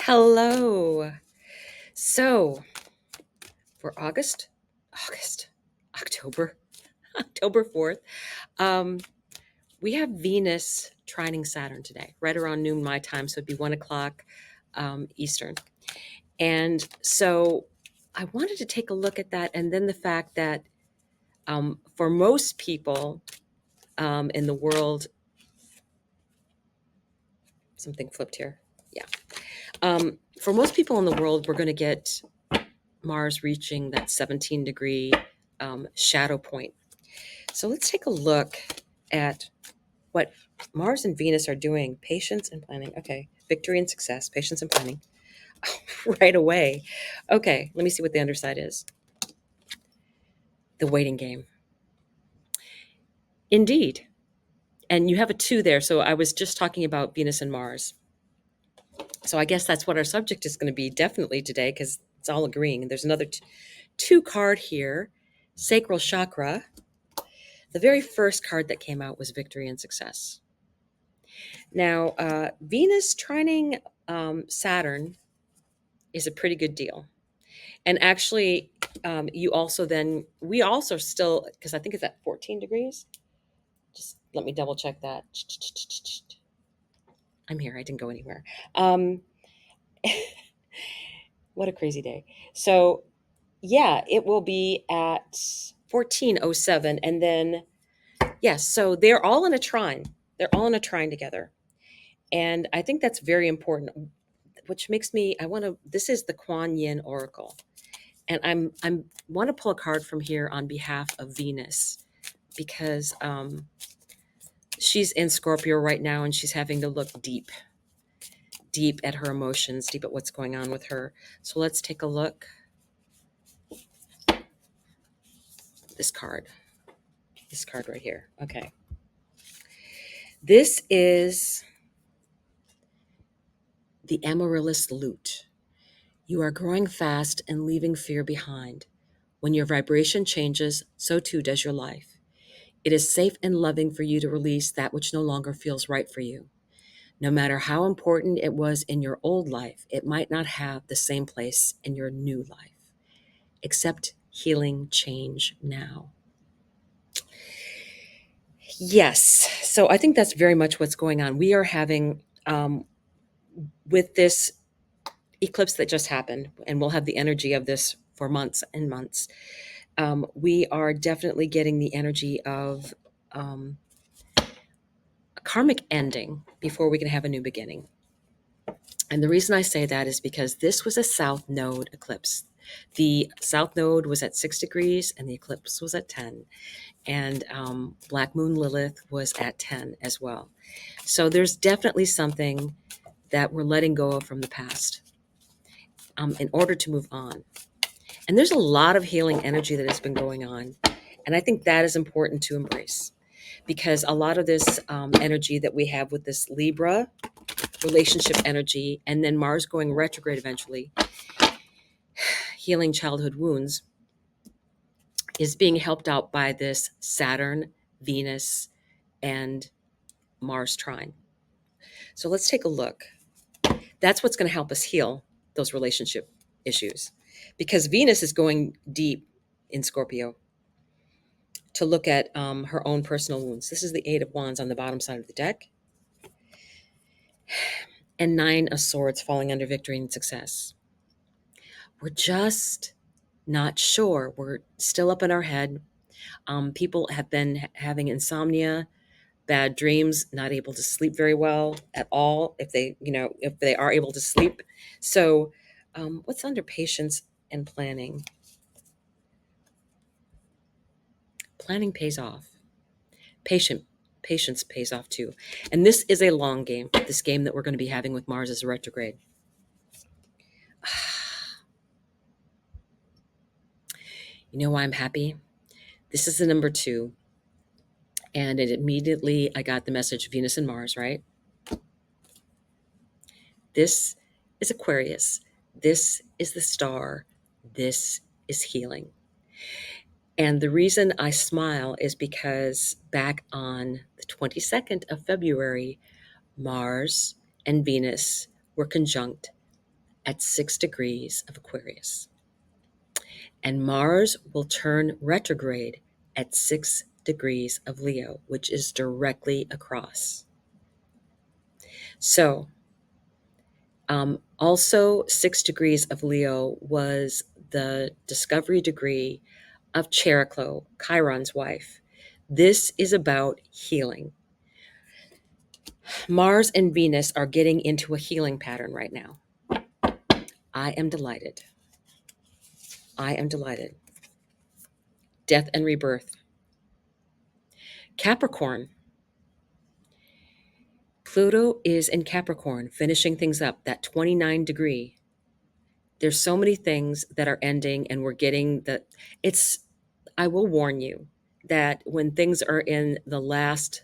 Hello. So for October, October 4th, um, we have Venus trining Saturn today, right around noon my time. So it'd be 1 o'clock Eastern. And so I wanted to take a look at that. And then the fact that for most people in the world, something flipped here. Yeah. For most people in the world, we're going to get Mars reaching that 17-degree shadow point. So let's take a look at what Mars and Venus are doing. Patience and planning. Okay. Victory and success. Patience and planning. Right away. Okay. Let me see what the underside is. The waiting game. Indeed. And you have a 2 there. So I was just talking about Venus and Mars. So I guess that's what our subject is going to be definitely today because it's all agreeing. There's another 2 card here. Sacral chakra. The very first card that came out was victory and success. Now, Venus trining Saturn is a pretty good deal. And actually, we also still, because I think it's at 14 degrees. Just let me double check that. I'm here. I didn't go anywhere. What a crazy day. So, yeah, it will be at 1407. And then, yes, so they're all in a trine. They're all in a trine together. And I think that's very important, which makes me, this is the Kuan Yin Oracle. And I'm want to pull a card from here on behalf of Venus because she's in Scorpio right now and she's having to look deep at her emotions, deep at what's going on with her. So let's take a look. This card right here. Okay. This is the Amaryllis Lute. You are growing fast and leaving fear behind. When your vibration changes, so too does your life. It is safe and loving for you to release that which no longer feels right for you. No matter how important it was in your old life, it might not have the same place in your new life. Accept healing change now. Yes. So I think that's very much what's going on. We are having, with this eclipse that just happened, and we'll have the energy of this for months and months, we are definitely getting the energy of a karmic ending before we can have a new beginning. And the reason I say that is because this was a South Node eclipse. The South Node was at 6 degrees and the eclipse was at 10. And Black Moon Lilith was at 10 as well. So there's definitely something that we're letting go of from the past in order to move on. And there's a lot of healing energy that has been going on. And I think that is important to embrace because a lot of this energy that we have with this Libra relationship energy and then Mars going retrograde eventually, healing childhood wounds, is being helped out by this Saturn, Venus, and Mars trine. So let's take a look. That's what's going to help us heal those relationship issues because Venus is going deep in Scorpio to look at her own personal wounds. This is the 8 of Wands on the bottom side of the deck and 9 of Swords falling under victory and success. We're just not sure. We're still up in our head. People have been having insomnia, bad dreams, not able to sleep very well at all if they are able to sleep. So what's under patience and planning? Planning pays off. Patience pays off too. And this is a long game, this game that we're going to be having with Mars as a retrograde. You know why I'm happy? This is the number 2. And it immediately, I got the message Venus and Mars, right? This is Aquarius. This is the star. This is healing. And the reason I smile is because back on the 22nd of February, Mars and Venus were conjunct at 6 degrees of Aquarius. And Mars will turn retrograde at 6 degrees of Leo, which is directly across. So, also 6 degrees of Leo was the discovery degree of Cheroklo, Chiron's wife. This is about healing. Mars and Venus are getting into a healing pattern right now. I am delighted. I am delighted. Death and rebirth. Capricorn. Pluto is in Capricorn, finishing things up, that 29 degree. There's so many things that are ending, and we're getting I will warn you that when things are in the last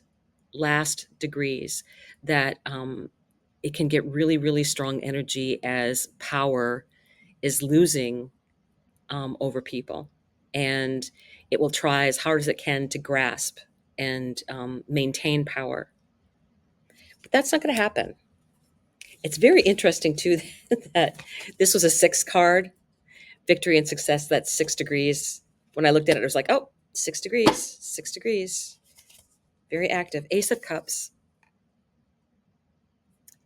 degrees, that it can get really, really strong energy as power is losing over people. And it will try as hard as it can to grasp and maintain power. But that's not going to happen. It's very interesting, too, that this was a 6 card, victory and success. That's 6 degrees. When I looked at it, I was like, oh, 6 degrees, 6 degrees. Very active. Ace of Cups.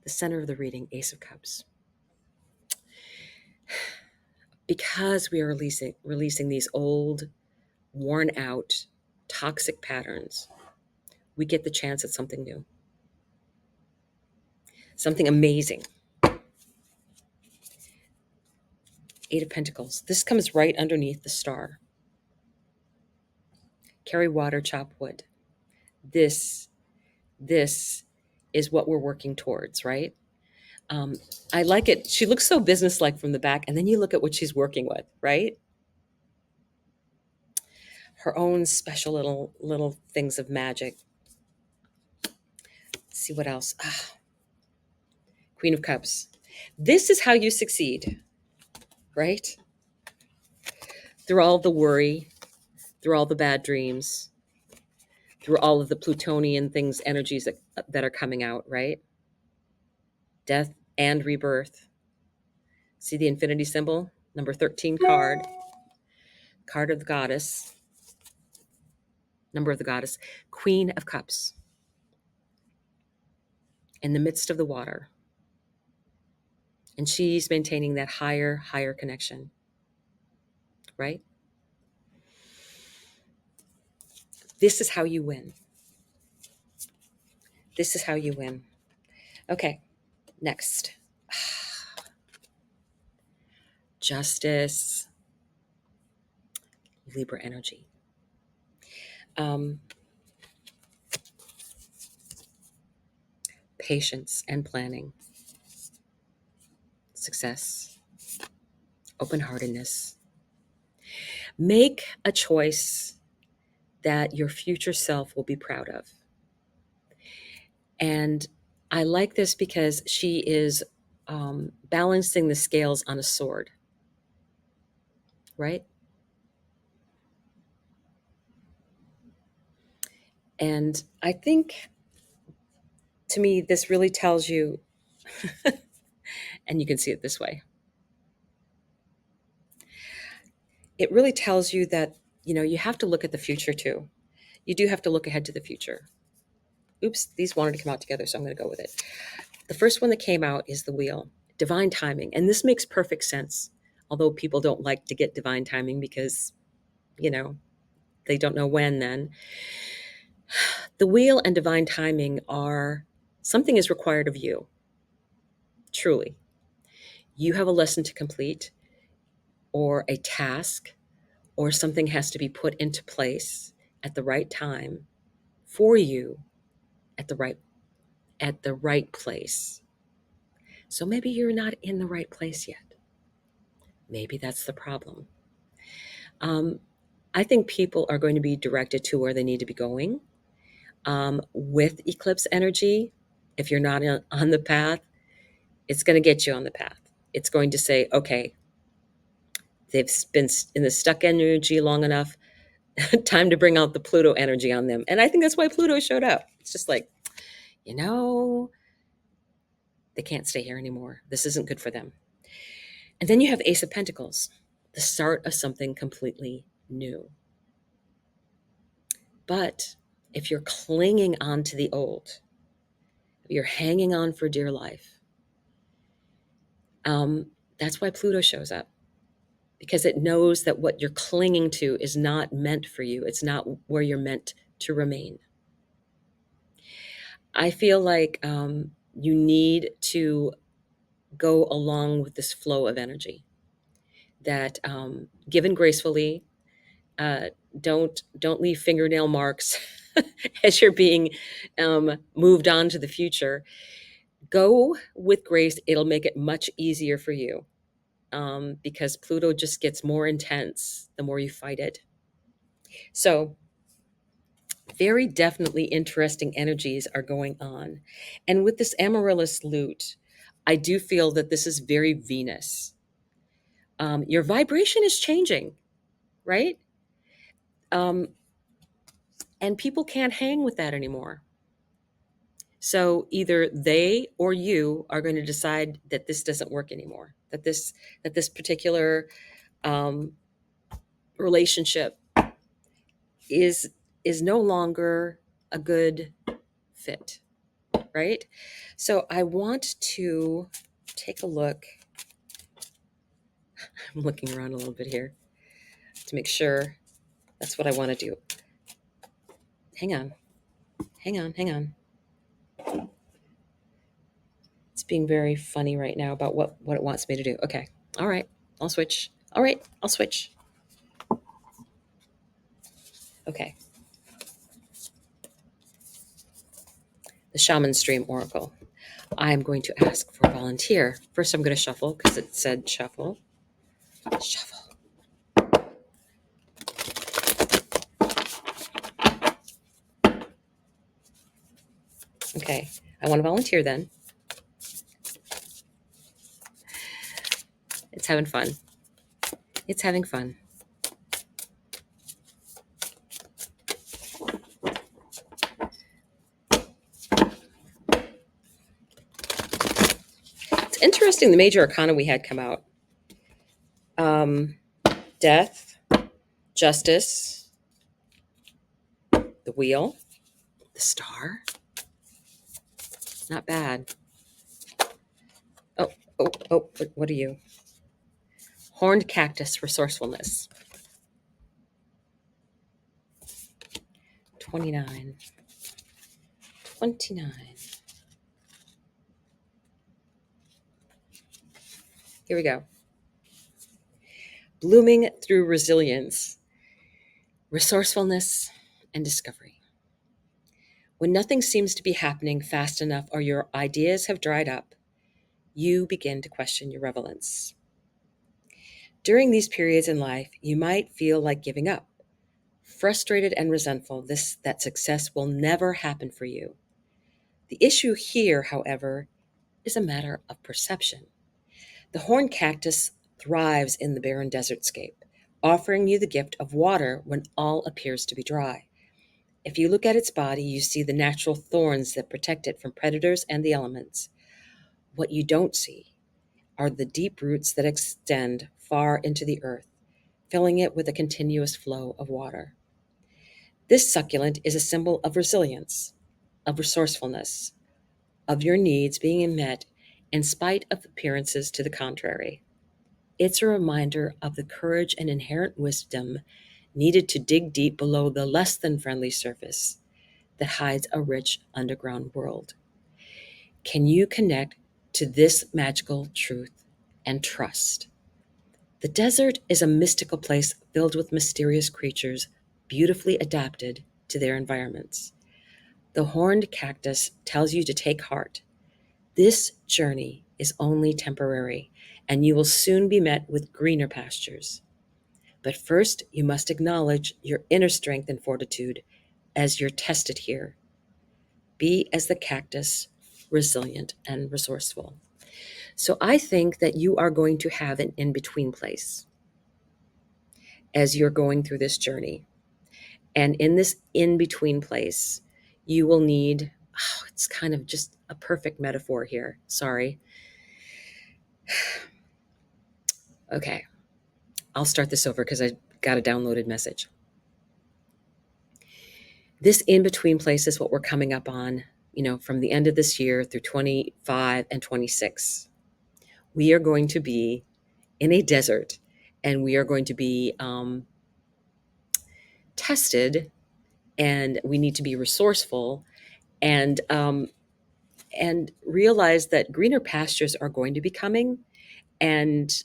The center of the reading, Ace of Cups. Because we are releasing these old, worn out, toxic patterns, we get the chance at something new, something amazing. Eight of Pentacles. This comes right underneath the star. Carry water, chop wood. This is what we're working towards, right? I like it. She looks so businesslike from the back, and then you look at what she's working with, right? Her own special little things of magic. Let's see what else. Queen of Cups. This is how you succeed, right? Through all the worry, through all the bad dreams, through all of the Plutonian things, energies that are coming out, right? Death and rebirth. See the infinity symbol? Number 13 card. Card of the goddess. Number of the goddess. Queen of Cups. In the midst of the water. And she's maintaining that higher connection, right? This is how you win. This is how you win. Okay, next. Justice. Libra energy. Patience and planning. Success. Open-heartedness. Make a choice that your future self will be proud of. And I like this because she is balancing the scales on a sword, right? And I think, to me, this really tells you, and you can see it this way, it really tells you that, you have to look at the future too. You do have to look ahead to the future. Oops, these wanted to come out together, so I'm going to go with it. The first one that came out is the wheel, divine timing. And this makes perfect sense, although people don't like to get divine timing because, they don't know when then. The wheel and divine timing are something is required of you, truly. You have a lesson to complete or a task or something has to be put into place at the right time for you at the right place. So maybe you're not in the right place yet. Maybe that's the problem. I think people are going to be directed to where they need to be going. With eclipse energy, if you're not on the path, it's going to get you on the path. It's going to say, okay, they've been in the stuck energy long enough. Time to bring out the Pluto energy on them. And I think that's why Pluto showed up. It's just like, they can't stay here anymore. This isn't good for them. And then you have Ace of Pentacles, the start of something completely new. But if you're clinging on to the old, you're hanging on for dear life, that's why Pluto shows up, because it knows that what you're clinging to is not meant for you. It's not where you're meant to remain. I feel like you need to go along with this flow of energy that, given gracefully, uh, don't leave fingernail marks as you're being moved on to the future. Go with grace. It'll make it much easier for you, because Pluto just gets more intense the more you fight it. So very definitely interesting energies are going on. And with this amaryllis lute, I do feel that this is very Venus. Your vibration is changing, right? Um, and people can't hang with that anymore. So either they or you are going to decide that this doesn't work anymore, that this particular um, relationship is is no longer a good fit, right? So I want to take a look. I'm looking around a little bit here to make sure that's what I want to do. Hang on, hang on, hang on. It's being very funny right now about what it wants me to do. Okay, all right, I'll switch. All right, I'll switch. Okay, the Shaman Stream Oracle. I'm going to ask for a volunteer. First, I'm going to shuffle because it said shuffle. Shuffle. Okay, I want to volunteer then. It's having fun. It's having fun. It's interesting the major arcana we had come out. Death, justice, the wheel, the star. Not bad. Oh, what are you? Horned cactus, resourcefulness. 29. 29. Here we go. Blooming through resilience, resourcefulness, and discovery. When nothing seems to be happening fast enough or your ideas have dried up, you begin to question your relevance. During these periods in life, you might feel like giving up, frustrated and resentful that success will never happen for you. The issue here, however, is a matter of perception. The horned cactus thrives in the barren desertscape, offering you the gift of water when all appears to be dry. If you look at its body, you see the natural thorns that protect it from predators and the elements. What you don't see are the deep roots that extend far into the earth, filling it with a continuous flow of water. This succulent is a symbol of resilience, of resourcefulness, of your needs being met in spite of appearances to the contrary. It's a reminder of the courage and inherent wisdom needed to dig deep below the less than friendly surface that hides a rich underground world. Can you connect to this magical truth and trust? The desert is a mystical place filled with mysterious creatures beautifully adapted to their environments. The horned cactus tells you to take heart. This journey is only temporary, and you will soon be met with greener pastures. But first, you must acknowledge your inner strength and fortitude as you're tested here. Be as the cactus, resilient and resourceful. So I think that you are going to have an in-between place as you're going through this journey. And in this in-between place, you will need, it's kind of just a perfect metaphor here. Sorry. Okay, I'll start this over because I got a downloaded message. This in-between place is what we're coming up on, from the end of this year through 25 and 26. We are going to be in a desert, and we are going to be tested, and we need to be resourceful, and realize that greener pastures are going to be coming, and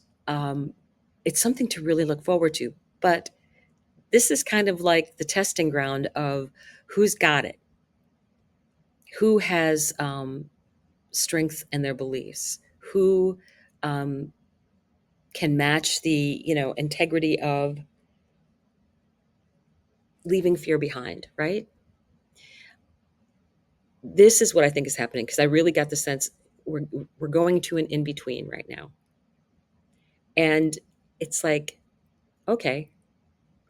it's something to really look forward to. But this is kind of like the testing ground of who's got it, who has strength in their beliefs, who um, can match the integrity of leaving fear behind, right? This is what I think is happening, because I really got the sense we're going to an in between right now, and it's like, okay,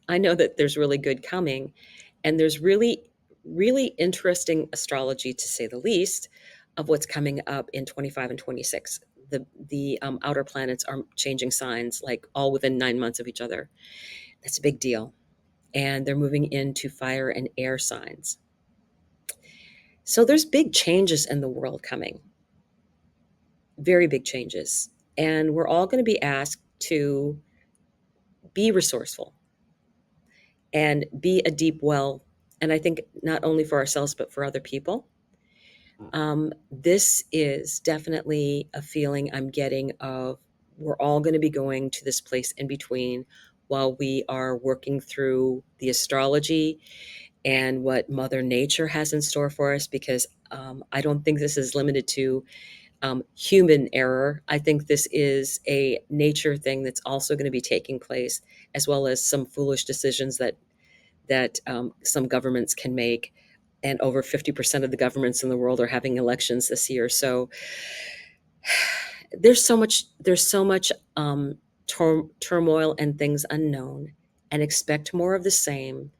I know that there's really good coming, and there's really, really interesting astrology, to say the least, of what's coming up in 25 and 26. The outer planets are changing signs, like all within 9 months of each other. That's a big deal. And they're moving into fire and air signs. So there's big changes in the world coming, very big changes. And we're all going to be asked to be resourceful and be a deep well. And I think not only for ourselves, but for other people. This is definitely a feeling I'm getting of we're all going to be going to this place in between while we are working through the astrology and what Mother Nature has in store for us, because I don't think this is limited to human error. I think this is a nature thing that's also going to be taking place, as well as some foolish decisions that some governments can make. And over 50% of the governments in the world are having elections this year. So there's so much turmoil and things unknown, and expect more of the same.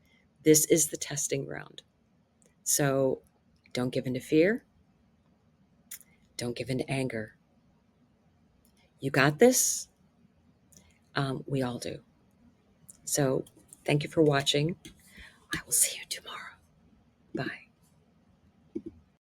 This is the testing ground. So don't give in to fear. Don't give in to anger. You got this. We all do. So thank you for watching. I will see you tomorrow. Bye.